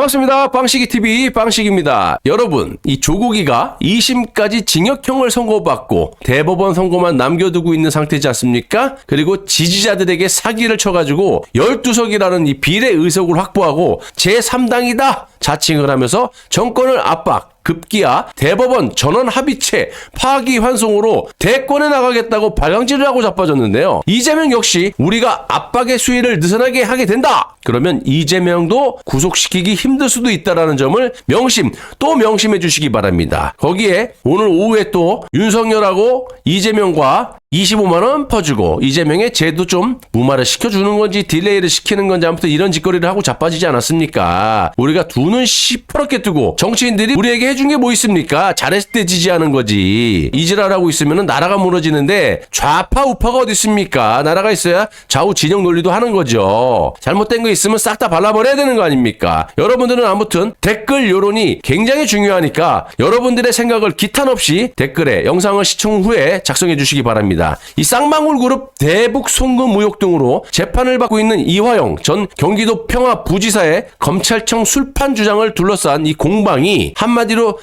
반갑습니다. 빵식이TV 빵식입니다. 여러분, 이 조국이가 2심까지 징역형을 선고받고 대법원 선고만 남겨두고 있는 상태지 않습니까? 그리고 지지자들에게 사기를 쳐가지고 12석이라는 이 비례 의석을 확보하고 제3당이다 자칭을 하면서 정권을 압박, 급기야 대법원 전원 합의체 파기환송으로 대권에 나가겠다고 발광질을 하고 자빠졌는데요. 이재명 역시 우리가 압박의 수위를 느슨하게 하게 된다. 그러면 이재명도 구속시키기 힘들 수도 있다는 점을 명심해 주시기 바랍니다. 거기에 오늘 오후에 또 윤석열하고 이재명과 25만원 퍼주고 이재명의 죄도 좀 무마를 시켜주는 건지 딜레이를 시키는 건지 아무튼 이런 짓거리를 하고 자빠지지 않았습니까? 우리가 두 눈 시퍼렇게 뜨고 정치인들이 우리에게 해준 게 뭐 있습니까? 잘했을 때 지지하는 거지. 이지랄하고 있으면 나라가 무너지는데 좌파 우파가 어디 있습니까? 나라가 있어야 좌우 진영 논리도 하는 거죠. 잘못된 거 있으면 싹 다 발라버려야 되는 거 아닙니까? 여러분들은 아무튼 댓글 여론이 굉장히 중요하니까 여러분들의 생각을 기탄 없이 댓글에 영상을 시청 후에 작성해 주시기 바랍니다. 이 쌍방울 그룹 대북 송금 의혹 등으로 재판을 받고 있는 이화영 전 경기도 평화부지사의 검찰청 술판 주장을 둘러싼 이 공방이 한마디로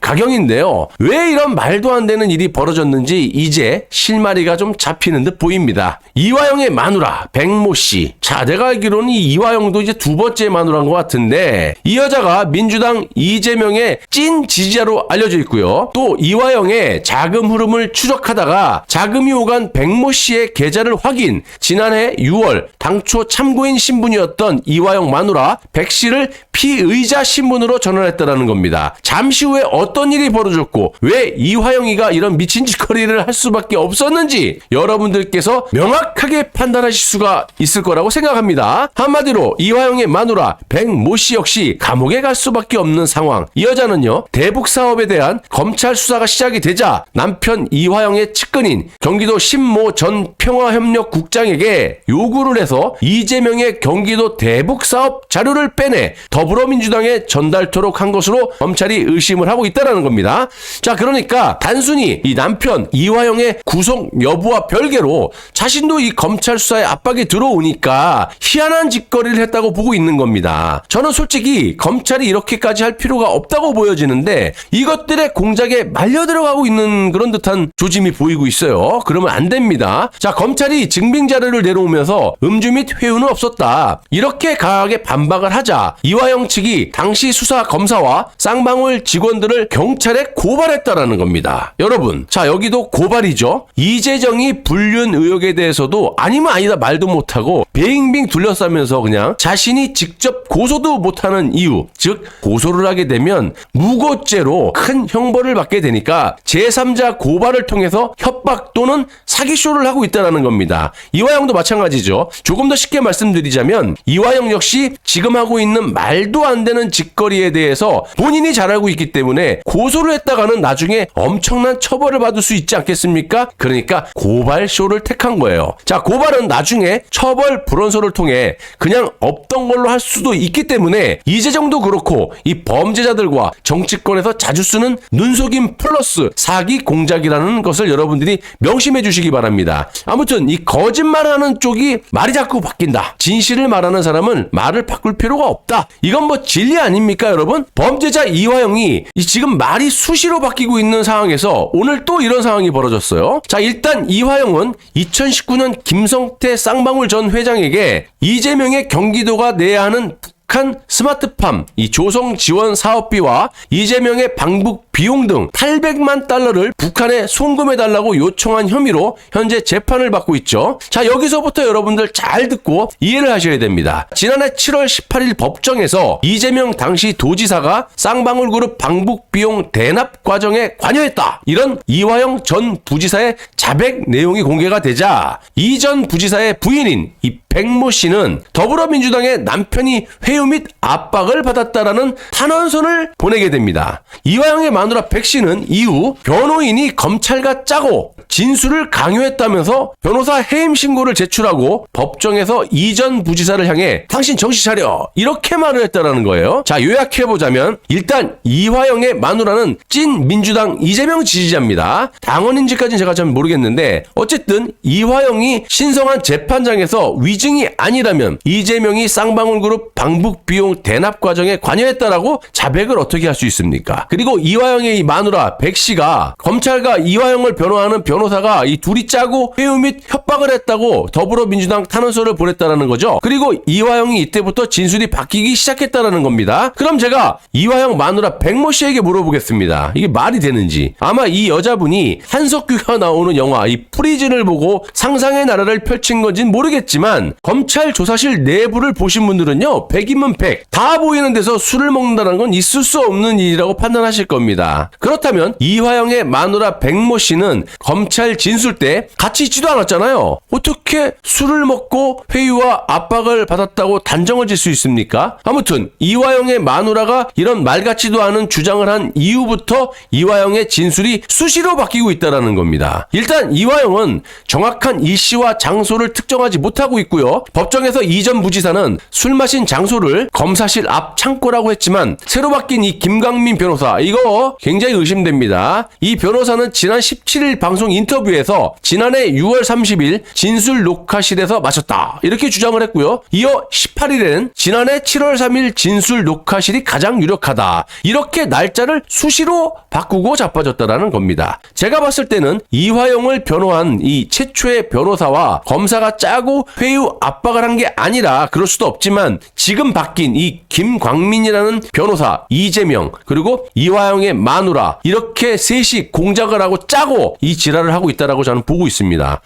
점입가경인데요. 왜 이런 말도 안 되는 일이 벌어졌는지 이제 실마리가 좀 잡히는 듯 보입니다. 이화영의 마누라 백모 씨. 자, 내가 알기로는 이 이화영도 이제 두 번째 마누라인 것 같은데 이 여자가 민주당 이재명의 찐 지지자로 알려져 있고요. 또 이화영의 자금 흐름을 추적하다가 자금이 오간 백모 씨의 계좌를 확인. 지난해 6월 당초 참고인 신분이었던 이화영 마누라 백 씨를 피의자 신분으로 전환했다는 겁니다. 잠시 후에 어떤 일이 벌어졌고 왜 이화영이가 이런 미친 짓거리를 할 수밖에 없었는지 여러분들께서 명확하게 판단하실 수가 있을 거라고 생각합니다. 한마디로 이화영의 마누라 백모 씨 역시 감옥에 갈 수밖에 없는 상황. 이 여자는요, 대북 사업에 대한 검찰 수사가 시작이 되자 남편 이화영의 측근인 경기도 신모 전 평화협력국장에게 요구를 해서 이재명의 경기도 대북 사업 자료를 빼내 더불어민주당에 전달토록 한 것으로 검찰이 의심을 하고 있다는 겁니다. 자, 그러니까 단순히 이 남편 이화영의 구속 여부와 별개로 자신도 이 검찰 수사에 압박이 들어오니까 희한한 짓거리를 했다고 보고 있는 겁니다. 저는 솔직히 검찰이 이렇게까지 할 필요가 없다고 보여지는데 이것들의 공작에 말려 들어가고 있는 그런 듯한 조짐이 보이고 있어요. 그러면 안 됩니다. 자, 검찰이 증빙 자료를 내놓으면서 음주 및 회유는 없었다. 이렇게 강하게 반박을 하자 이화영 측이 당시 수사 검사와 쌍방울 직원들을 경찰에 고발했다라는 겁니다. 여러분, 자, 여기도 고발이죠. 이재정이 불륜 의혹에 대해서도 아니면 아니다 말도 못하고 빙빙 둘러싸면서 그냥 자신이 직접 고소도 못하는 이유, 즉 고소를 하게 되면 무고죄로 큰 형벌을 받게 되니까 제3자 고발을 통해서 협박 또는 사기쇼를 하고 있다는 겁니다. 이화영도 마찬가지죠. 조금 더 쉽게 말씀드리자면 이화영 역시 지금 하고 있는 말도 안 되는 짓거리에 대해서 본인이 잘 알고 있기 때문에 고소를 했다가는 나중에 엄청난 처벌을 받을 수 있지 않겠습니까? 그러니까 고발쇼를 택한 거예요. 자, 고발은 나중에 처벌 불원소를 통해 그냥 없던 걸로 할 수도 있기 때문에 이재정도 그렇고 이 범죄자들과 정치권에서 자주 쓰는 눈속임 플러스 사기 공작이라는 것을 여러분들이 명심해 주시기 바랍니다. 아무튼 이 거짓말하는 쪽이 말이 자꾸 바뀐다. 진실을 말하는 사람은 말을 바꿀 필요가 없다. 이건 뭐 진리 아닙니까, 여러분? 범죄자 이화영이 지금 말이 수시로 바뀌고 있는 상황에서 오늘 또 이런 상황이 벌어졌어요. 자, 일단 이화영은 2019년 김성태 쌍방울 전 회장에게 이재명의 경기도가 내야 하는 북한 스마트팜 이 조성 지원 사업비와 이재명의 방북 비용 등 800만 달러를 북한에 송금해달라고 요청한 혐의로 현재 재판을 받고 있죠. 자, 여기서부터 여러분들 잘 듣고 이해를 하셔야 됩니다. 지난해 7월 18일 법정에서 이재명 당시 도지사가 쌍방울 그룹 방북 비용 대납 과정에 관여했다. 이런 이화영 전 부지사의 자백 내용이 공개가 되자 이 전 부지사의 부인인 이 백모 씨는 더불어민주당의 남편이 회유 및 압박을 받았다라는 탄원서를 보내게 됩니다. 이화영의 마누라 백 씨는 이후 변호인이 검찰과 짜고 진술을 강요했다면서 변호사 해임 신고를 제출하고 법정에서 이전 부지사를 향해 당신 정신 차려 이렇게 말을 했다라는 거예요. 자, 요약해보자면 일단 이화영의 마누라는 찐 민주당 이재명 지지자입니다. 당원인지까지는 제가 잘 모르겠는데 어쨌든 이화영이 신성한 재판장에서 위증이 아니라면 이재명이 쌍방울그룹 방북 비용 대납 과정에 관여했다라고 자백을 어떻게 할 수 있습니까? 그리고 이화영의 이 마누라 백 씨가 검찰과 이화영을 변호하는 변호사가 이 둘이 짜고 회유 및 협박을 했다고 더불어민주당 탄원서를 보냈다라는 거죠. 그리고 이화영이 이때부터 진술이 바뀌기 시작했다라는 겁니다. 그럼 제가 이화영 마누라 백모 씨에게 물어보겠습니다. 이게 말이 되는지. 아마 이 여자분이 한석규가 나오는 영화 이 프리즌을 보고 상상의 나라를 펼친 건지는 모르겠지만 검찰 조사실 내부를 보신 분들은요 100이면 100 다 보이는 데서 술을 먹는다는 건 있을 수 없는 일이라고 판단하실 겁니다. 그렇다면 이화영의 마누라 백모 씨는 검찰 진술 때 같이 있지도 않았잖아요. 어떻게 술을 먹고 회유와 압박을 받았다고 단정을 질 수 있습니까? 아무튼 이화영의 마누라가 이런 말 같지도 않은 주장을 한 이후부터 이화영의 진술이 수시로 바뀌고 있다는 겁니다. 일단 이화영은 정확한 일시와 장소를 특정하지 못하고 있고요. 법정에서 이전 부지사는 술 마신 장소를 검사실 앞 창고라고 했지만 새로 바뀐 이 김강민 변호사 이거 굉장히 의심됩니다. 이 변호사는 지난 17일 방송 인터뷰에서 지난해 6월 30일 진술 녹화실에서 마셨다 이렇게 주장을 했고요. 이어 18일엔 지난해 7월 3일 진술 녹화실이 가장 유력하다 이렇게 날짜를 수시로 바꾸고 자빠졌다라는 겁니다. 제가 봤을 때는 이화영을 변호한 이 최초의 변호사와 검사가 짜고 회유 압박을 한 게 아니라 그럴 수도 없지만 지금 바뀐 이 김광민이라는 변호사 이재명 그리고 이화영의 마누라 이렇게 셋이 공작을 하고 짜고 이 지랄을 하고 있다라고 저는 보고 있습니다.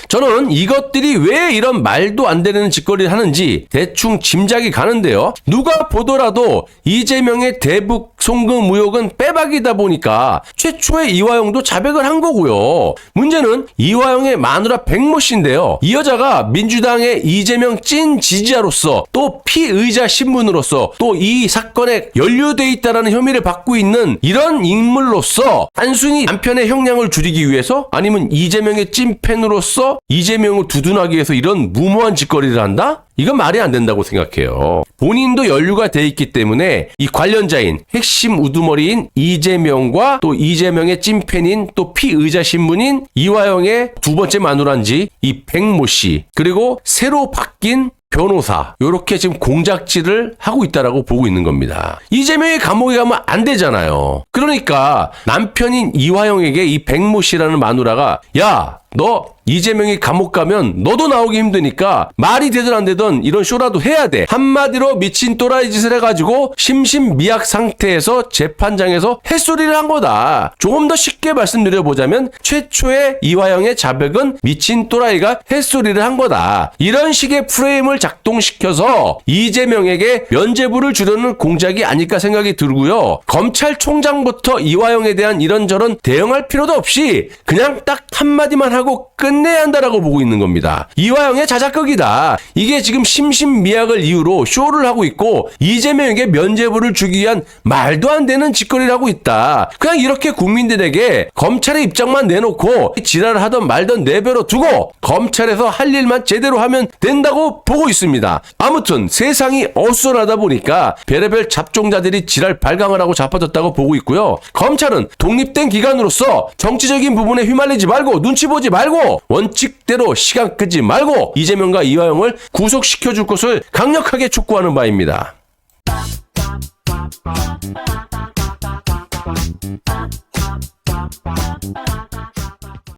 저는 이것들이 왜 이런 말도 안 되는 짓거리를 하는지 대충 짐작이 가는데요. 누가 보더라도 이재명의 대북 송금 의혹은 빼박이다 보니까 최초의 이화영도 자백을 한 거고요. 문제는 이화영의 마누라 백모 씨인데요. 이 여자가 민주당의 이재명 찐 지지자로서 또 피의자 신분으로서 또 이 사건에 연루돼 있다라는 혐의를 받고 있는 이런 인물로서 단순히 남편의 형량을 줄이기 위해서 아니면 이재명의 찐 팬으로서 이재명을 두둔하기 위해서 이런 무모한 짓거리를 한다? 이건 말이 안 된다고 생각해요. 본인도 연루가 돼 있기 때문에 이 관련자인 핵심 우두머리인 이재명과 또 이재명의 찐팬인 또 피의자 신분인 이화영의 두 번째 마누라인지 이 백모 씨 그리고 새로 바뀐 변호사 요렇게 지금 공작질을 하고 있다라고 보고 있는 겁니다. 이재명이 감옥에 가면 안 되잖아요. 그러니까 남편인 이화영에게 이 백모 씨라는 마누라가 야 너 이재명이 감옥 가면 너도 나오기 힘드니까 말이 되든 안 되든 이런 쇼라도 해야 돼. 한마디로 미친 또라이 짓을 해가지고 심신미약 상태에서 재판장에서 햇소리를 한 거다. 조금 더 쉽게 말씀드려보자면 최초의 이화영의 자백은 미친 또라이가 햇소리를 한 거다. 이런 식의 프레임을 작동시켜서 이재명에게 면죄부를 주려는 공작이 아닐까 생각이 들고요. 검찰총장부터 이화영에 대한 이런저런 대응할 필요도 없이 그냥 딱 한마디만 하고 끝내야 한다라고 보고 있는 겁니다. 이화영의 자작극이다. 이게 지금 심신미약을 이유로 쇼를 하고 있고 이재명에게 면죄부를 주기 위한 말도 안 되는 짓거리를 하고 있다. 그냥 이렇게 국민들에게 검찰의 입장만 내놓고 지랄을 하던 말던 내버려 두고 검찰에서 할 일만 제대로 하면 된다고 보고 있습니다. 아무튼 세상이 어수선하다 보니까 별의별 잡종자들이 지랄 발광을 하고 자빠졌다고 보고 있고요. 검찰은 독립된 기관으로서 정치적인 부분에 휘말리지 말고 눈치 보지 말고 원칙대로 시간 끄지 말고 이재명과 이화영을 구속시켜줄 것을 강력하게 촉구하는 바입니다.